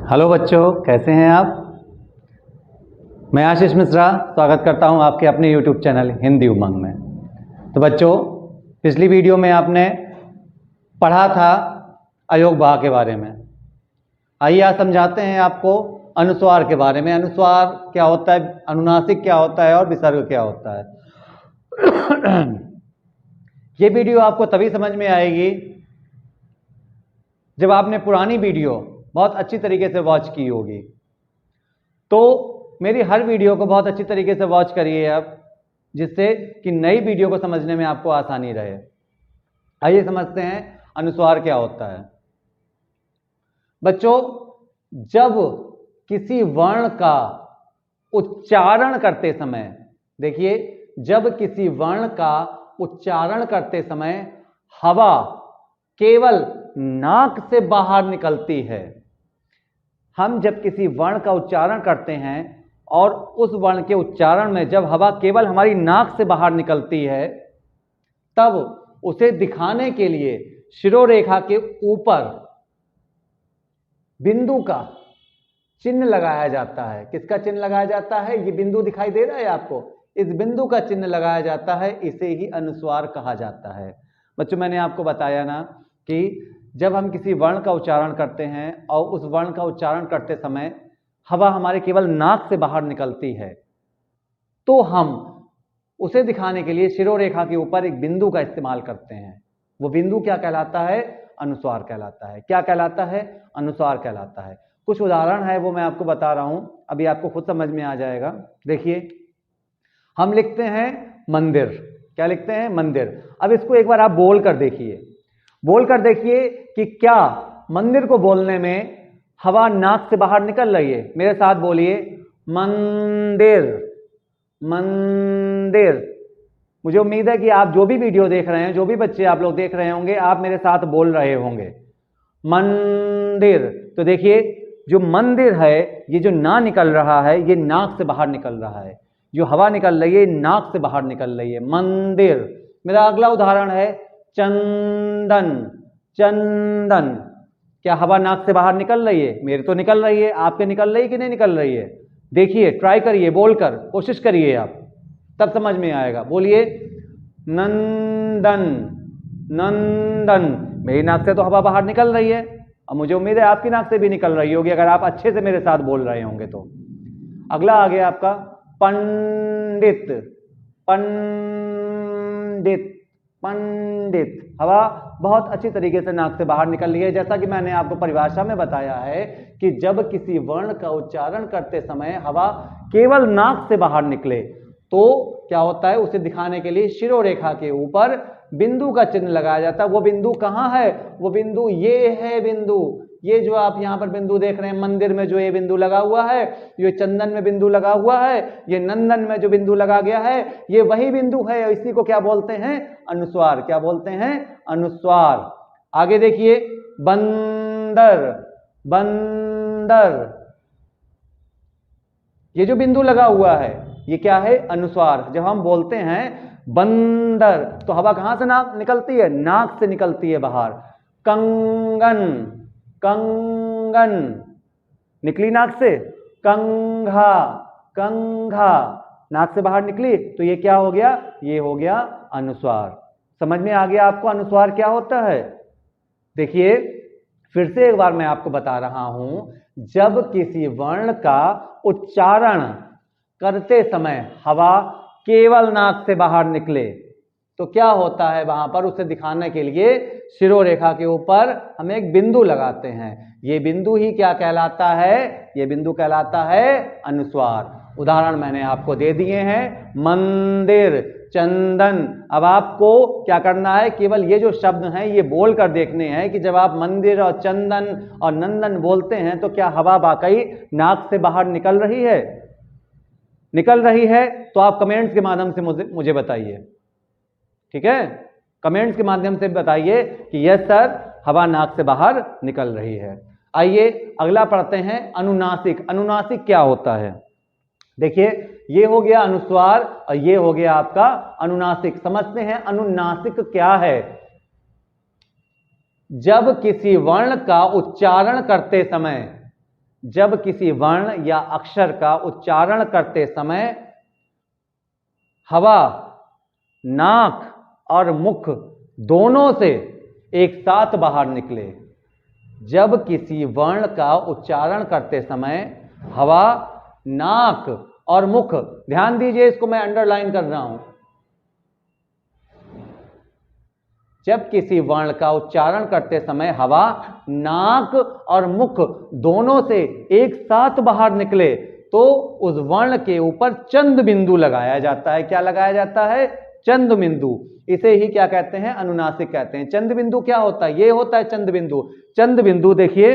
Hello बच्चों, कैसे हैं आप। मैं आशीष मिश्रा स्वागत करता हूं आपके अपने YouTube चैनल हिंदी उमंग में। तो बच्चों, पिछली वीडियो में आपने पढ़ा था अयोग भाव के बारे में। आइए आज समझाते हैं आपको अनुस्वार के बारे में। अनुस्वार क्या होता है, अनुनासिक क्या होता है और विसर्ग क्या होता है। ये वीडियो आपको तभी समझ में आएगी जब आपने पुरानी वीडियो बहुत अच्छी तरीके से वॉच की होगी। तो मेरी हर वीडियो को बहुत अच्छी तरीके से वॉच करिए आप, जिससे कि नई वीडियो को समझने में आपको आसानी रहे। आइए समझते हैं अनुस्वार क्या होता है। बच्चों, जब किसी वर्ण का उच्चारण करते समय, देखिए, जब किसी वर्ण का उच्चारण करते समय हवा केवल नाक से बाहर निकलती है। हम जब किसी वर्ण का उच्चारण करते हैं और उस वर्ण के उच्चारण में जब हवा केवल हमारी नाक से बाहर निकलती है, तब उसे दिखाने के लिए शिरोरेखा के ऊपर बिंदु का चिन्ह लगाया जाता है। किसका चिन्ह लगाया जाता है? ये बिंदु दिखाई दे रहा है आपको, इस बिंदु का चिन्ह लगाया जाता है। इसे ही अनुस्वार कहा जाता है। बच्चों, मैंने आपको बताया ना कि जब हम किसी वर्ण का उच्चारण करते हैं और उस वर्ण का उच्चारण करते समय हवा हमारे केवल नाक से बाहर निकलती है, तो हम उसे दिखाने के लिए शिरोरेखा के ऊपर एक बिंदु का इस्तेमाल करते हैं। वो बिंदु क्या कहलाता है? अनुस्वार कहलाता है। क्या कहलाता है? अनुस्वार कहलाता है। कुछ उदाहरण है वो मैं आपको बता रहा हूं, अभी आपको खुद समझ में आ जाएगा। देखिए, हम लिखते हैं मंदिर। क्या लिखते हैं? मंदिर। अब इसको एक बार आप बोल कर देखिए, बोल कर देखिए कि क्या मंदिर को बोलने में हवा नाक से बाहर निकल रही है। मेरे साथ बोलिए, मंदिर, मंदिर। मुझे उम्मीद है कि आप जो भी वीडियो देख रहे हैं, जो भी बच्चे आप लोग देख रहे होंगे, आप मेरे साथ बोल रहे होंगे मंदिर। तो देखिए, जो मंदिर है, ये जो ना निकल रहा है, ये नाक से बाहर निकल रहा है। जो हवा निकल रही है, नाक से बाहर निकल रही है। मंदिर। मेरा अगला उदाहरण है चंदन। चंदन। क्या हवा नाक से बाहर निकल रही है? मेरी तो निकल रही है, आपके निकल रही है कि नहीं निकल रही है? देखिए, ट्राई करिए, बोलकर कोशिश करिए आप, तब समझ में आएगा। बोलिए, नंदन, नंदन। मेरी नाक से तो हवा बाहर निकल रही है, और मुझे उम्मीद है आपकी नाक से भी निकल रही होगी, अगर आप अच्छे से मेरे साथ बोल रहे होंगे तो। अगला आ गया आपका पंडित। पंडित, पंडित। हवा बहुत अच्छी तरीके से नाक से बाहर निकल रही है। जैसा कि मैंने आपको परिभाषा में बताया है कि जब किसी वर्ण का उच्चारण करते समय हवा केवल नाक से बाहर निकले, तो क्या होता है? उसे दिखाने के लिए शिरोरेखा के ऊपर बिंदु का चिन्ह लगाया जाता है। वो बिंदु कहाँ है? वो बिंदु ये है। बिंदु ये जो आप यहाँ पर बिंदु देख रहे हैं, मंदिर में जो ये बिंदु लगा हुआ है, ये चंदन में बिंदु लगा हुआ है, ये नंदन में जो बिंदु लगा गया है, ये वही बिंदु है। इसी को क्या बोलते हैं? अनुस्वार। क्या बोलते हैं? अनुस्वार। आगे देखिए, बंदर। बंदर। ये जो बिंदु लगा हुआ है, ये क्या है? अनुस्वार। जब हम बोलते हैं बंदर, तो हवा कहां से नाक निकलती है? नाक से निकलती है बाहर। कंगन। कंगन। निकली नाक से। कंघा। कंघा। नाक से बाहर निकली, तो ये क्या हो गया? ये हो गया अनुस्वार। समझ में आ गया आपको अनुस्वार क्या होता है? देखिए, फिर से एक बार मैं आपको बता रहा हूं, जब किसी वर्ण का उच्चारण करते समय हवा केवल नाक से बाहर निकले, तो क्या होता है? वहां पर उसे दिखाने के लिए शिरोरेखा के ऊपर हम एक बिंदु लगाते हैं। ये बिंदु ही क्या कहलाता है? ये बिंदु कहलाता है अनुस्वार। उदाहरण मैंने आपको दे दिए हैं, मंदिर, चंदन। अब आपको क्या करना है? केवल ये जो शब्द हैं, ये बोल कर देखने हैं कि जब आप मंदिर और चंदन और नंदन बोलते हैं, तो क्या हवा वाकई नाक से बाहर निकल रही है? निकल रही है तो आप कमेंट्स के माध्यम से मुझे बताइए। ठीक है, कमेंट्स के माध्यम से बताइए कि यस सर, हवा नाक से बाहर निकल रही है। आइए अगला पढ़ते हैं, अनुनासिक। अनुनासिक क्या होता है? देखिए, ये हो गया अनुस्वार और ये हो गया आपका अनुनासिक। समझते हैं अनुनासिक क्या है। जब किसी वर्ण का उच्चारण करते समय जब किसी वर्ण या अक्षर का उच्चारण करते समय हवा नाक और मुख दोनों से एक साथ बाहर निकले। जब किसी वर्ण का उच्चारण करते समय हवा नाक और मुख, ध्यान दीजिए इसको मैं अंडरलाइन कर रहा हूं, जब किसी वर्ण का उच्चारण करते समय हवा नाक और मुख दोनों से एक साथ बाहर निकले तो उस वर्ण के ऊपर चंद बिंदु लगाया जाता है। क्या लगाया जाता है? चंद बिंदु। इसे ही क्या कहते हैं? अनुनासिक कहते हैं। चंद बिंदु क्या होता है? ये होता है चंद बिंदु। चंद बिंदु देखिए,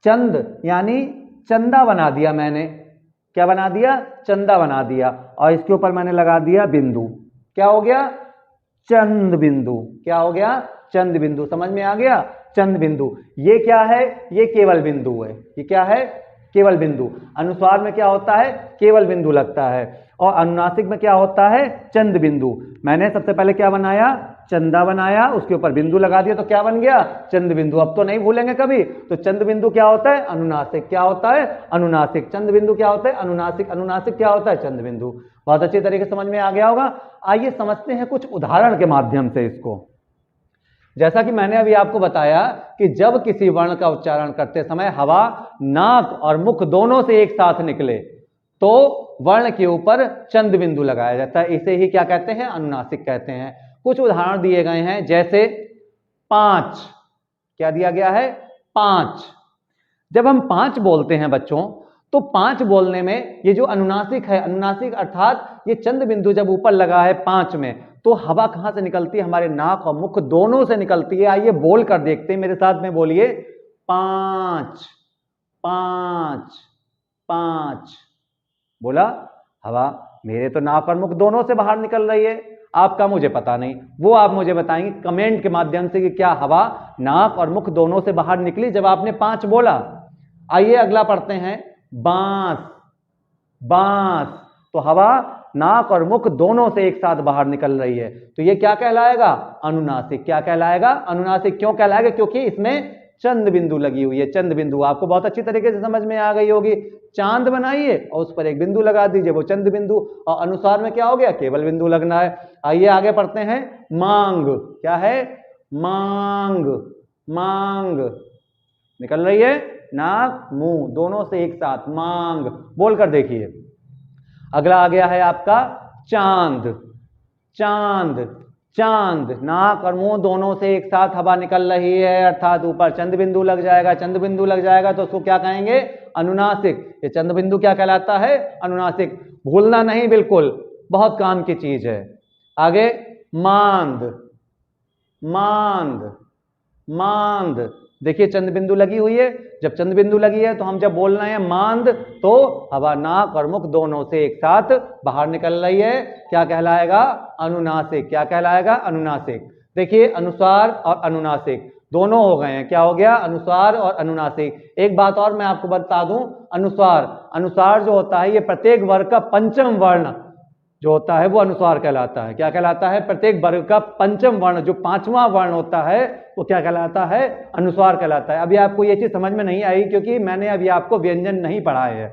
चंद यानी चंदा बना दिया मैंने। क्या बना दिया? चंदा बना दिया, और इसके ऊपर मैंने लगा दिया बिंदु। क्या हो गया? चंद बिंदु। क्या हो गया? चंद बिंदु। समझ में आ गया? चंद बिंदु। ये क्या है? ये केवल बिंदु है। ये क्या है? केवल बिंदु। अनुस्वार में क्या होता है? केवल बिंदु लगता है, और अनुनासिक में क्या होता है? चंद बिंदु। मैंने सबसे पहले क्या बनाया? चंदा बनाया, उसके ऊपर बिंदु लगा दिया, तो क्या बन गया? चंद बिंदु। अब तो नहीं भूलेंगे कभी। तो चंद बिंदु क्या होता है? अनुनासिक। क्या होता है? अनुनासिक। चंद बिंदु क्या होता है? अनुनासिक। अनुनासिक क्या होता है? चंद बिंदु। बहुत अच्छी तरीके से समझ में आ गया होगा। आइए समझते हैं कुछ उदाहरण के माध्यम से इसको। जैसा कि मैंने अभी आपको बताया कि जब किसी वर्ण का उच्चारण करते समय हवा नाक और मुख दोनों से एक साथ निकले तो वर्ण के ऊपर चंद बिंदु लगाया जाता है। इसे ही क्या कहते हैं? अनुनासिक कहते हैं। कुछ उदाहरण दिए गए हैं, जैसे 5। क्या दिया गया है? 5। जब हम 5 बोलते हैं बच्चों, तो 5 बोलने में ये जो अनुनासिक है, अनुनासिक अर्थात ये चंद बिंदु जब ऊपर लगा है 5 में, तो हवा कहां से निकलती है? हमारे नाक और मुख दोनों से निकलती है। आइए बोल कर देखते हैं, मेरे साथ में बोलिए, 5 5 5। बोला? हवा मेरे तो नाक और मुख दोनों से बाहर निकल रही है, आपका मुझे पता नहीं। वो आप मुझे बताएंगे कमेंट के माध्यम से कि क्या हवा नाक और मुख दोनों से बाहर निकली जब आपने 5 बोला। आइए अगला पढ़ते हैं, बांस। बांस, तो हवा नाक और मुख दोनों से एक साथ बाहर निकल रही है, तो ये क्या कहलाएगा? अनुनासिक। क्या कहलाएगा? अनुनासिक। क्यों कहलाएगा? क्योंकि इसमें चंद बिंदु लगी हुई है। चंद बिंदु आपको बहुत अच्छी तरीके से समझ में आ गई होगी। चांद बनाइए और उस पर एक बिंदु लगा दीजिए, वो चंद बिंदु। और अनुसार में क्या हो गया? केवल बिंदु लगना है। आइए आगे पढ़ते हैं, मांग। क्या है? मांग। मांग निकल रही है नाक मुंह दोनों से एक साथ, मांग। बोलकर देखिए। अगला आ गया है आपका चांद। चांद। चांद, नाक और मुंह दोनों से एक साथ हवा निकल रही है, अर्थात ऊपर चंद बिंदु लग जाएगा। चंद बिंदु लग जाएगा तो उसको क्या कहेंगे? अनुनासिक। ये चंद बिंदु क्या कहलाता है? अनुनासिक। भूलना नहीं, बिल्कुल बहुत काम की चीज है। आगे, मांद। मांद। मांद, देखिए चंद बिंदु लगी हुई है। जब चंद बिंदु लगी है तो हम जब बोल रहे हैं मांद, तो हवा नाक और मुख दोनों से एक साथ बाहर निकल रही है। क्या कहलाएगा? अनुनासिक। क्या कहलाएगा? अनुनासिक। देखिए अनुस्वार और अनुनासिक दोनों हो गए हैं। क्या हो गया? अनुस्वार और अनुनासिक। एक बात और मैं आपको बता दूं, अनुस्वार, अनुस्वार जो होता है ये प्रत्येक वर्ग का पंचम वर्ण जो होता है वो अनुस्वार कहलाता है। क्या कहलाता है? प्रत्येक वर्ग का पंचम वर्ण जो 5वां वर्ण होता है वो क्या कहलाता है? अनुस्वार कहलाता है। अभी आपको ये चीज समझ में नहीं आई क्योंकि मैंने अभी आपको व्यंजन नहीं पढ़ाए हैं।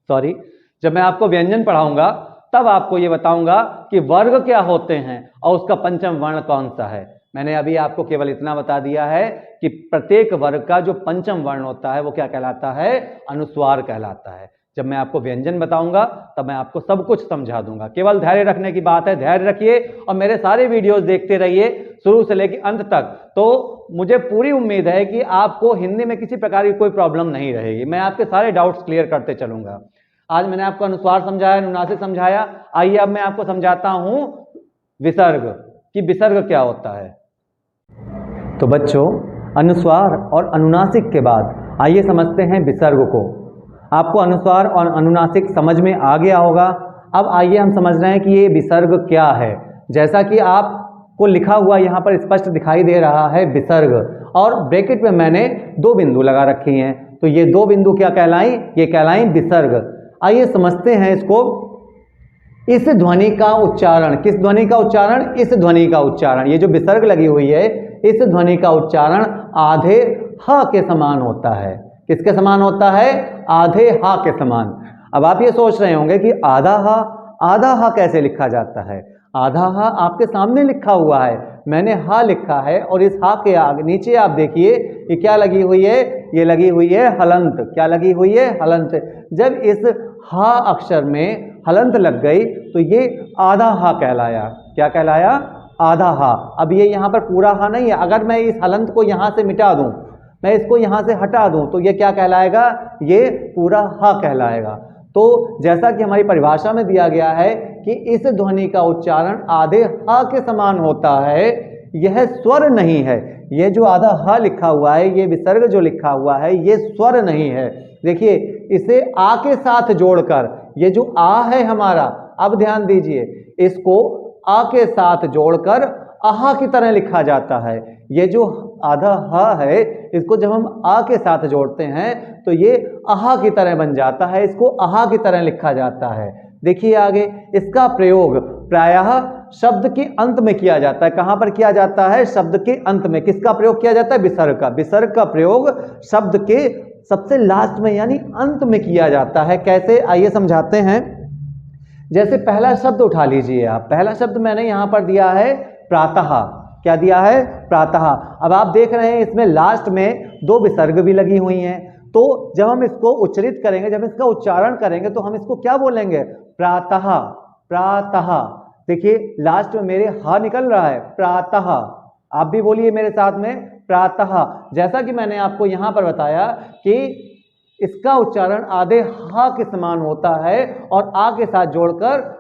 सॉरी, जब मैं आपको व्यंजन पढ़ाऊंगा तब आपको ये बताऊंगा कि वर्ग क्या होते हैं और उसका पंचम वर्ण कौन सा है। मैंने अभी आपको केवल इतना बता दिया है कि प्रत्येक वर्ग का जो पंचम वर्ण होता है वो क्या कहलाता है? अनुस्वार कहलाता है। जब मैं आपको व्यंजन बताऊंगा तब मैं आपको सब कुछ समझा दूंगा। केवल धैर्य रखने की बात है, धैर्य रखिए और मेरे सारे वीडियोस देखते रहिए शुरू से लेकर अंत तक। तो मुझे पूरी उम्मीद है कि आपको हिंदी में किसी प्रकार की कोई प्रॉब्लम नहीं रहेगी। मैं आपके सारे डाउट्स क्लियर करते चलूंगा। आज मैंने आपको अनुस्वार समझाया, अनुनासिक समझाया। आइए अब मैं आपको समझाता हूं विसर्ग, कि विसर्ग क्या होता है। तो बच्चों, अनुस्वार और अनुनासिक के बाद आइए समझते हैं विसर्ग को। आपको अनुस्वार और अनुनासिक समझ में आ गया होगा। अब आइए हम समझ रहे हैं कि ये विसर्ग क्या है। जैसा कि आपको लिखा हुआ यहाँ पर स्पष्ट दिखाई दे रहा है विसर्ग, और ब्रैकेट में मैंने 2 बिंदु लगा रखी हैं, तो ये 2 बिंदु क्या कहलाई? ये कहलाई विसर्ग। आइए समझते हैं इसको। इस ध्वनि का उच्चारण, किस ध्वनि का उच्चारण? इस ध्वनि का उच्चारण। ये जो विसर्ग लगी हुई है इस ध्वनि का उच्चारण आधे ह के समान होता है। किसके समान होता है? आधे ह के समान। अब आप ये सोच रहे होंगे कि आधा ह कैसे लिखा जाता है? आधा ह आपके सामने लिखा हुआ है, मैंने हा लिखा है और इस हा के आगे नीचे आप देखिए ये क्या लगी हुई है? ये लगी हुई है हलंत। क्या लगी हुई है? हलंत। जब इस हा अक्षर में हलंत लग गई तो ये आधा हा कहलाया। क्या कहलाया? आधा हा। अब ये यहाँ पर पूरा हा नहीं है, अगर मैं इस हलंत को यहाँ से मिटा दूं, मैं इसको यहाँ से हटा दूं तो ये क्या कहलाएगा? ये पूरा हा कहलाएगा। तो जैसा कि हमारी परिभाषा में दिया गया है कि इस ध्वनि का उच्चारण आधे हा के समान होता है, यह स्वर नहीं है। यह जो आधा हा लिखा हुआ है, ये विसर्ग जो लिखा हुआ है, ये स्वर नहीं है। देखिए इसे आ के साथ जोड़कर, ये जो आ है हमारा, अब ध्यान दीजिए, इसको आ के साथ जोड़कर आहा की तरह लिखा जाता है। ये जो आधा हा है, इसको जब हम आ के साथ जोड़ते हैं तो ये आहा की तरह बन जाता है, इसको आहा की तरह लिखा जाता है। देखिए आगे, इसका प्रयोग प्रायः शब्द के अंत में किया जाता है। कहां पर किया जाता है? शब्द के अंत में। किसका प्रयोग किया जाता है? विसर्ग का। विसर्ग का प्रयोग शब्द के सबसे लास्ट में यानी अंत में किया जाता है। कैसे? आइए समझाते हैं। जैसे पहला शब्द उठा लीजिए आप, पहला शब्द मैंने यहां पर दिया है प्रातः। क्या दिया है? प्रातः। अब आप देख रहे हैं इसमें लास्ट में दो विसर्ग भी लगी हुई हैं, तो जब हम इसको उच्चारित करेंगे, जब इसका उच्चारण करेंगे तो हम इसको क्या बोलेंगे? प्रातः। प्रातः। देखिए लास्ट में मेरे हा निकल रहा है, प्रातः। आप भी बोलिए मेरे साथ में, प्रातः। जैसा कि मैंने आपको यहां पर बताया कि इसका उच्चारण आधे हा के समान होता है और आ के साथ जोड़कर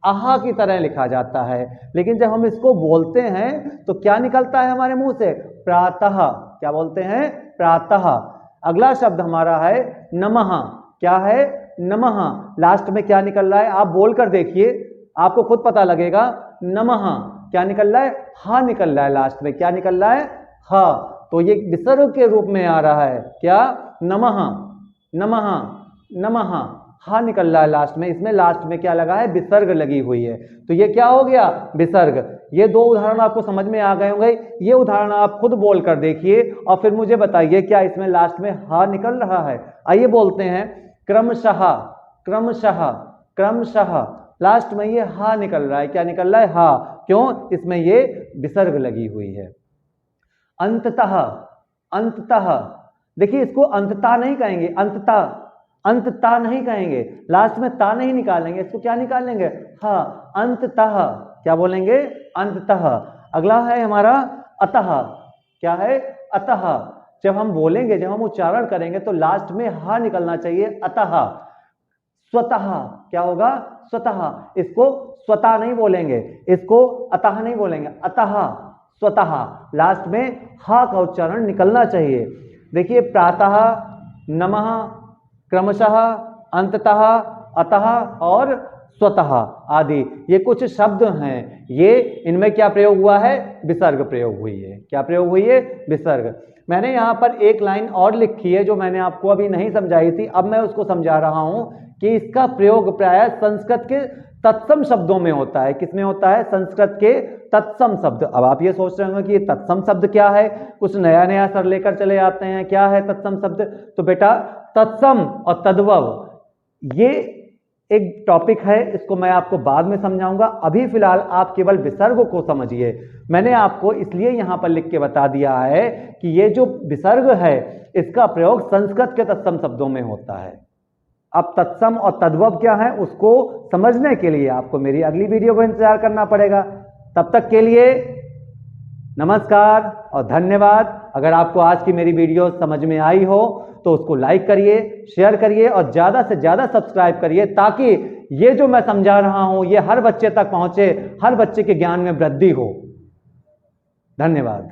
आहा की तरह लिखा जाता है। लेकिन जब हम इसको बोलते हैं तो क्या निकलता है हमारे मुंह से? प्रातः। क्या बोलते हैं? प्रातः। अगला शब्द हमारा है नमः। क्या है? नमः। लास्ट में क्या निकल रहा है? आप बोलकर देखिए, आपको खुद पता लगेगा। नमः। क्या निकल रहा है? हा निकल रहा है लास्ट में। क्या निकल रहा है? हा। तो ये विसर्ग के रूप में आ रहा है। क्या? नमः। नमः। नमः। हा निकल रहा है लास्ट में। इसमें लास्ट में क्या लगा है? विसर्ग लगी हुई है, तो ये क्या हो गया? विसर्ग। ये दो उदाहरण आपको समझ में आ गए होंगे। ये उदाहरण आप खुद बोलकर देखिए और फिर मुझे बताइए क्या इसमें लास्ट में हा निकल रहा है। आइए बोलते हैं क्रमशः। क्रमशः। क्रमशः। लास्ट में ये हा निकल रहा है। क्या निकल रहा है? हा। क्यों? इसमें ये विसर्ग लगी हुई है। अंततः। अंततः। देखिए इसको अंततः नहीं कहेंगे, अंततः। अंततः नहीं कहेंगे, लास्ट में ता नहीं निकालेंगे, इसको क्या निकालेंगे? हाँ, अंततः। क्या बोलेंगे? अंततः। अगला है हमारा अतः। क्या है? अतः। जब हम बोलेंगे, जब हम उच्चारण करेंगे तो लास्ट में हा निकलना चाहिए, अतः। स्वतः। क्या होगा? स्वतः। इसको स्वतः नहीं बोलेंगे, इसको अतः नहीं बोलेंगे, अतः। स्वतः। लास्ट में हा का उच्चारण निकलना चाहिए। देखिए प्रातः, नमः, क्रमशः, अंततः, अतः और स्वतः आदि, ये कुछ शब्द हैं। ये इनमें क्या प्रयोग हुआ है? विसर्ग प्रयोग हुई है। क्या प्रयोग हुई है? विसर्ग। मैंने यहाँ पर एक लाइन और लिखी है जो मैंने आपको अभी नहीं समझाई थी, अब मैं उसको समझा रहा हूँ कि इसका प्रयोग प्रायः संस्कृत के तत्सम शब्दों में होता है। किसमें होता है? संस्कृत के तत्सम शब्द। अब आप ये सोच रहे होंगे कि ये तत्सम शब्द क्या है, कुछ नया नया सर लेकर चले आते हैं, क्या है तत्सम शब्द? तो बेटा तत्सम और तद्भव ये एक टॉपिक है, इसको मैं आपको बाद में समझाऊंगा। अभी फिलहाल आप केवल विसर्ग को समझिए। मैंने आपको इसलिए यहाँ पर लिख के बता दिया है कि ये जो विसर्ग है इसका प्रयोग संस्कृत के तत्सम शब्दों में होता है। अब तत्सम और तद्भव क्या है उसको समझने के लिए आपको मेरी अगली वीडियो को इंतजार करना पड़ेगा। तब तक के लिए नमस्कार और धन्यवाद। अगर आपको आज की मेरी वीडियो समझ में आई हो तो उसको लाइक करिए, शेयर करिए और ज़्यादा से ज़्यादा सब्सक्राइब करिए, ताकि ये जो मैं समझा रहा हूँ ये हर बच्चे तक पहुँचे, हर बच्चे के ज्ञान में वृद्धि हो। धन्यवाद।